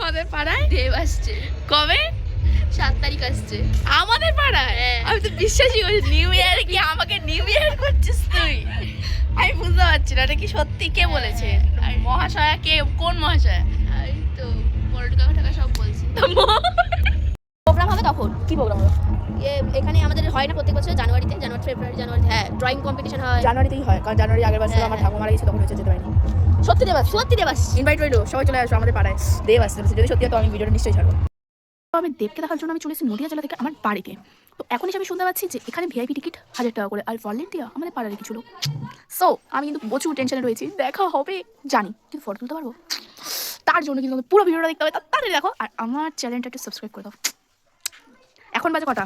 আমাদের পাড়ায় দেব আসছে। কবে? 7 তারিখ আসছে আমাদের পাড়ায়। আমি তো বিশ্বাসই করি নিউ ইয়ার কি আমাকে নিউ ইয়ার করছিস তুই? আমি বুঝতে পারছি না এটা কি সত্যি, কে বলেছে? মহাশয়া কে? কোন মহাশয়া? এই তো পল্টু কাকা টাকা সব বলছে। প্রোগ্রাম হবে তখন। কি প্রোগ্রাম হবে? এখানে আমাদের হয় না প্রত্যেক বছর জানুয়ারি ফেব্রুয়ারি জানুয়ারি, হ্যাঁ ড্রয়িং কম্পিটিশন হয় জানুয়ারিতেই হয়, কারণ জানুয়ারি আগের বছর আমার ঠাকুমা মারা গেছে তখন হচ্ছে যেতে পারিনি। সত্যি দেবাস ইনভাইট রইলো, সবাই চলে আসো আমাদের পাড়ায়। দেব আসছে, যদি সত্যি হয় তো আমি ভিডিওটা নিশ্চয়ই ছাড়বো। আমি দেবকে দেখার জন্য আমি চলে এসেছি নদিয়া জেলা থেকে আমার বাড়িতে। তো এখন এসে আমি শুনতে পাচ্ছি যে এখানে ভিআইপি টিকিট 1000 টাকা করে, আর ভলেন্টিয়ার আমাদের পাড়ার কিছু লোক। সো আমি কিন্তু প্রচুর টেনশনে রয়েছি, দেখা হবে জানি কিন্তু ফটো তুলতে পারবো, তার জন্য কিন্তু পুরো ভিডিওটা দেখতে হবে। তাড়াতাড়ি দেখো আর আমার চ্যানেলটা একটু সাবস্ক্রাইব করে দাও। এখন বাজে কটা?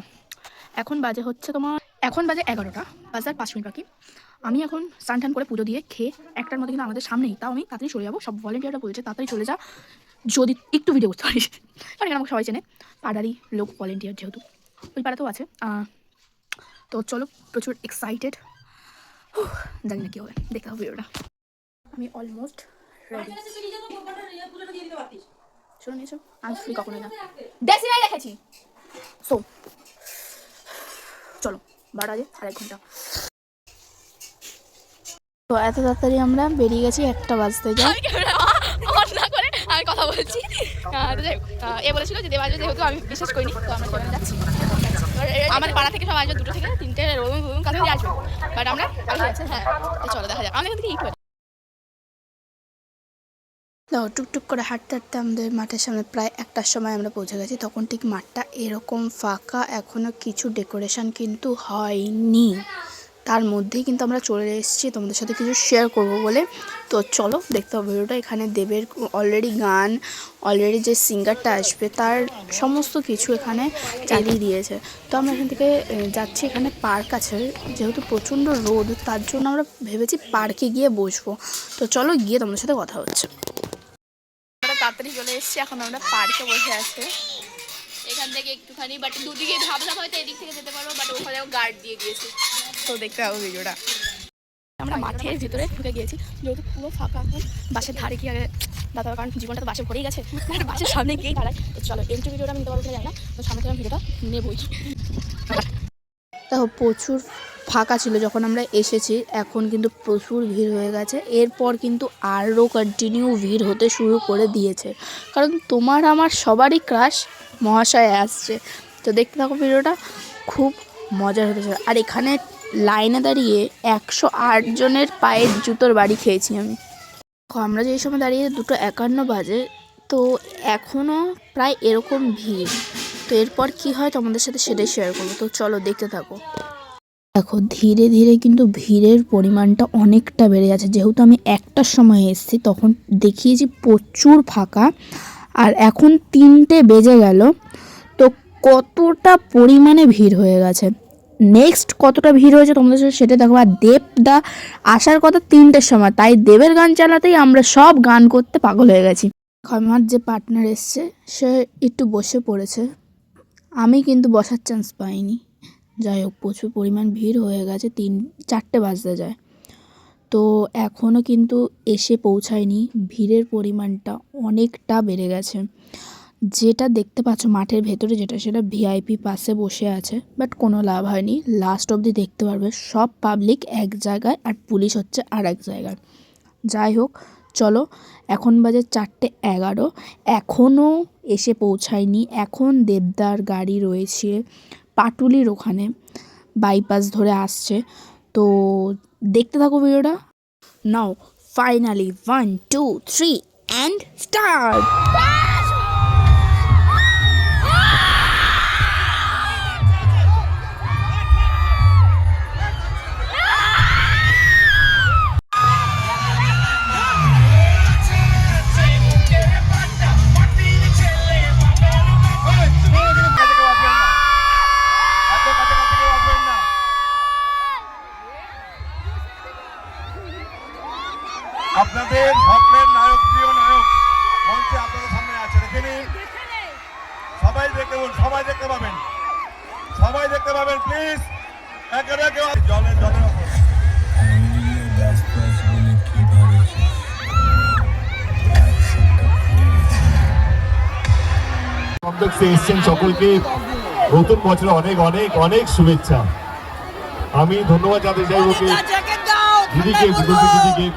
এখন বাজে 11টা, বাজার 5 মিনিট বাকি। আমি এখন স্নান টান করে পুজো দিয়ে খেয়ে 1টার মধ্যে কিন্তু আমাদের সামনেই, তাও আমি তাড়াতাড়ি চলে যাবো। সব ভলেন্টিয়াররা বলছে তাড়াতাড়ি চলে যা যদি একটু ভিডিও করতে পারিস, কারণ এখানে আমাকে সবাই চেনে, পাড়ারই লোক ভলেন্টিয়ার যেহেতু, ওই পাড়াতেও আছে। তো চলো, প্রচুর এক্সাইটেড, জানি না কী হবে, দেখতে হবে ভিডিওটা। আমি অলমোস্ট রেডি। শুনে নিয়েছো আমি ফ্রি কখনোই না, দেশি নাই রেখেছি। সো চলো, 12 বাজে, আর 1 ঘন্টা। তো এত তাড়াতাড়ি আমরা বেরিয়ে গেছি, 1টা বাজতে যায় না করে আমি কথা বলছি। এ বলেছিল যে দেবাজ, যেহেতু আমি বিশ্বাস করিনি তো আমরা চলে যাচ্ছি। আমাদের পাড়া থেকে সব আসবে, 2টো থেকে 3টে রুম কাছাকাছি আসবে, বাট আমরা হ্যাঁ চলো দেখা যাক। আমি এখান থেকে টুকটুক করে হাঁটতে হাঁটতে আমাদের মাঠের সামনে প্রায় 1টার সময় আমরা পৌঁছে গেছি। তখন ঠিক মাঠটা এরকম ফাঁকা, এখনও কিছু ডেকোরেশন কিন্তু হয়নি, তার মধ্যেই কিন্তু আমরা চলে এসেছি তোমাদের সাথে কিছু শেয়ার করব বলে। তো চলো দেখতে হবে ভিডিওটা। এখানে দেবের অলরেডি গান, অলরেডি যে সিঙ্গারটা আসবে তার সমস্ত কিছু এখানে চালিয়ে দিয়েছে। তো আমরা এখান থেকে যাচ্ছি, এখানে পার্ক আছে, যেহেতু প্রচণ্ড রোদ তার জন্য আমরা ভেবেছি পার্কে গিয়ে বসবো। তো চলো গিয়ে তোমাদের সাথে কথা হচ্ছে। আমরা তাড়াতাড়ি চলে এসেছি, এখন আমরা পার্কে বসে আছি এখান থেকে একটুখানি, বাট দুদিকে ভাবলাম হয়তো এদিক থেকে যেতে পারবো, বাট ওখানেও গার্ড দিয়ে দিয়েছে। তো দেখতে হবে ভিডিওটা। আমরা মাঠের ভিতরে ঢুকে গিয়েছি, যেহেতু পুরো ফাঁকা, এখন বাসের ধারে কি আগে দাদা, কারণ জীবনটা তো বাসে ভরেই গেছে, বাসের সামনে গিয়েই দাঁড়ায়। তো চলো এন্ট্রি ভিডিওটা আমি নিতে পারবো কিনা জানি না, তো সামনে থেকে আমি ভিডিওটা নেবই। দেখো প্রচুর ফাঁকা ছিল যখন আমরা এসেছি, এখন কিন্তু প্রচুর ভিড় হয়ে গেছে। এরপর কিন্তু আরও কন্টিনিউ ভিড় হতে শুরু করে দিয়েছে, কারণ তোমার আমার সবারই ক্রাশ মহাশয় আসছে। তো দেখতে থাকো ভিডিওটা, খুব মজার হতে চলে। আর এখানে লাইনে দাঁড়িয়ে 108 জনের পায়ের জুতোর বাড়ি খেয়েছি আমি। আমরা যে সময় দাঁড়িয়ে 2:51 বাজে, তো এখনও প্রায় এরকম ভিড়। তো এরপর কি হয় তোমাদের সাথে সেটাই শেয়ার করবো, তো চলো দেখতে থাকো। দেখো ধীরে ধীরে কিন্তু ভিড়ের পরিমাণটা অনেকটা বেড়ে যাচ্ছে। যেহেতু আমি 1টার সময় এসেছি তখন দেখিয়েছি প্রচুর ফাঁকা, আর এখন 3টে বেজে গেল, তো কতটা পরিমাণে ভিড় হয়ে গেছে। নেক্সট কতটা ভিড় হয়েছে তোমাদের সাথে সেটা দেখো। আর দেবদা আসার কথা 3টের সময়, তাই দেবের গান চালাতেই আমরা সব গান করতে পাগল হয়ে গেছি। আমার যে পার্টনার এসছে সে একটু বসে পড়েছে, আমি কিন্তু বসার চান্স পাইনি। যাই হোক, প্রচুর পরিমাণ ভিড় হয়ে গেছে, 4টে বাজতে যায়, তো এখনও কিন্তু এসে পৌঁছায়নি। ভিড়ের পরিমাণটা অনেকটা বেড়ে গেছে। যেটা দেখতে পাচ্ছ মাঠের ভেতরে যেটা, সেটা ভিআইপি পাশে বসে আছে, বাট কোনো লাভ হয়নি। লাস্ট অবধি দেখতে পারবে সব পাবলিক এক জায়গায় আর পুলিশ হচ্ছে আর এক জায়গায়। যাই হোক চলো, এখন বাজে 4:11, এখনও এসে পৌঁছায়নি। এখন দেবদার গাড়ি রয়েছে পাটুলির ওখানে, বাইপাস ধরে আসছে। তো দেখতে থাকো ভিডিওটা। নাও ফাইনালি 1 2 3 অ্যান্ড স্টার্ট। আপনাদের স্বপ্নের নায়ক, প্রিয় নায়ক মঞ্চে আপনাদের সামনে আছে, দেখে নিন। সবাই দেখুন, সবাই দেখতে পাবেন প্লিজ। একেবারে জলের কমপ্লেক্সে এসেছেন সকলকে নতুন বছরে অনেক অনেক অনেক শুভেচ্ছা। আমি ধন্যবাদ জানাতে চাই ওকে দিদিকে, বিদুষী দিদিকে,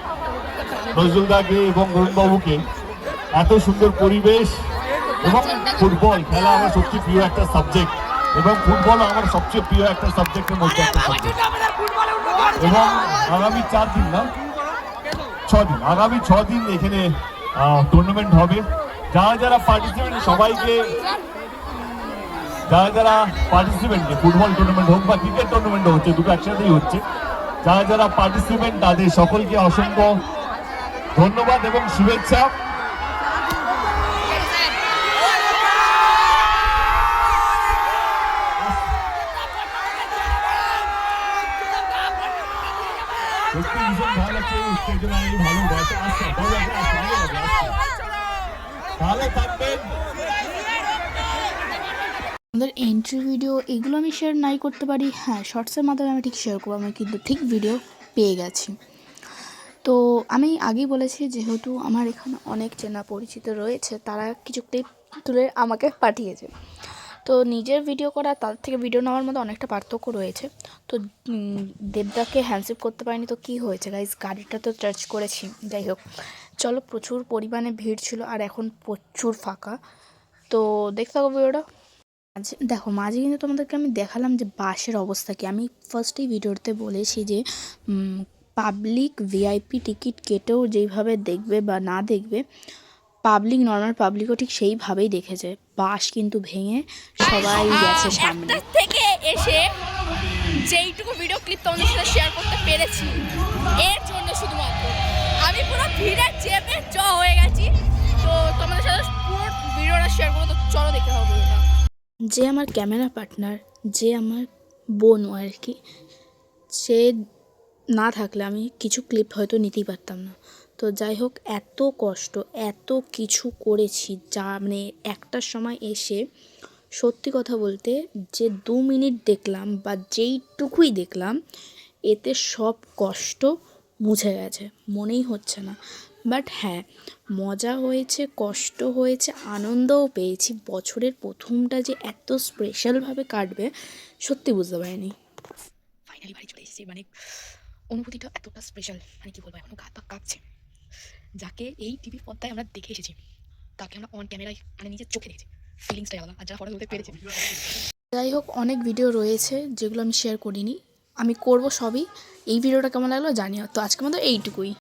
নজরুলদাকে এবং অরুণবাবুকে। এত সুন্দর পরিবেশ এবং ফুটবল খেলা আমার সবচেয়ে প্রিয় একটা সাবজেক্ট, এবং ফুটবল আমার সবচেয়ে প্রিয় একটা সাবজেক্টের মধ্যে একটা সাবজেক্ট। এবং আগামী 4 দিন না 6 দিন, আগামী 6 দিন এখানে টুর্নামেন্ট হবে। যারা যারা পার্টিসিপেন্ট সবাইকে, যারা পার্টিসিপেন্ট, ফুটবল টুর্নামেন্ট হোক বা ক্রিকেট টুর্নামেন্ট হচ্ছে, দুটো একসাথেই হচ্ছে, যারা পার্টিসিপেন্ট তাদের সকলকে অসংখ্য ধন্যবাদ এবং শুভেচ্ছা। সত্যি ভীষণ ভালো লাগছে, উত্তেজনা এই ভালো গল্প আসছে, ভালো থাকবেন। আমাদের এন্ট্রি ভিডিও এগুলো আমি শেয়ার নাই করতে পারি, হ্যাঁ শর্টসের মাধ্যমে আমি ঠিক শেয়ার করবো, আমি কিন্তু ঠিক ভিডিও পেয়ে গেছি। তো আমি আগেই বলেছি, যেহেতু আমার এখানে অনেক চেনা পরিচিত রয়েছে, তারা কিছু ক্লিপ তুলে আমাকে পাঠিয়েছে। তো নিজের ভিডিও করা তাদের থেকে ভিডিও নেওয়ার মধ্যে অনেকটা পার্থক্য রয়েছে। তো দেবদাকে হ্যান্ডশেক করতে পারিনি, তো কি হয়েছে গাইজ, গাড়িটা তো চার্জ করেছি। যাই হোক, চলো, প্রচুর পরিমাণে ভিড় ছিল আর এখন প্রচুর ফাঁকা। তো দেখতে থাকো ভিডিওটা। দেখো, মাঝে কিন্তু তোমাদেরকে আমি দেখালাম যে বাসের অবস্থা কি। আমি ফার্স্টেই ভিডিওতে বলেছি যে পাবলিক ভিআইপি টিকিট কেটেও যেইভাবে দেখবে বা না দেখবে, পাবলিক, নর্মাল পাবলিকও ঠিক সেইভাবেই দেখেছে। বাস কিন্তু ভেঙে সবাই গেছে সামনে থেকে এসে যেইটুকু ভিডিও ক্লিপ তোমাদের সাথে শেয়ার করতে পেরেছি, এর জন্য শুধুমাত্র আমি পুরো ভিড়ে চেপে হয়ে গেছি। তো তোমাদের সাথে পুরো ভিডিওটা শেয়ার করবো, তো চলো দেখতে হবে ভিডিওটা। যে আমার ক্যামেরা পার্টনার, যে আমার বোন আর কি, সে না থাকলে আমি কিছু ক্লিপ হয়তো নিতেই পারতাম না। তো যাই হোক, এত কষ্ট, এত কিছু করেছি, যা মানে একটার সময় এসে সত্যি কথা বলতে যে 2 মিনিট দেখলাম বা যেইটুকুই দেখলাম, এতে সব কষ্ট মুছে গেছে, মনেই হচ্ছে না। বাট হ্যাঁ, মজা হয়েছে, কষ্ট হয়েছে, আনন্দও পেয়েছি। বছরের প্রথমটা যে এত স্পেশালভাবে কাটবে সত্যি বুঝতে পারিনি। ফাইনালি বাড়ি চলে এসেছি, মানে অনুভূতিটা এতটা স্পেশাল, মানে কি বলবো, এখনো গা পা কাঁপছে। যাকে এই টিভির পর্দায় আমরা দেখে এসেছি, তাকে আমরা অন ক্যামেরায় মানে নিজের চোখে দেখেছি, ফিলিংসটাই আলাদা। আর যারা ফটো তুলতে পেরেছে, যাই হোক, অনেক ভিডিও রয়েছে যেগুলো আমি শেয়ার করিনি, আমি করব সবই। এই ভিডিওটা কেমন লাগলো জানিও। তো আজকের মতো এইটুকুই।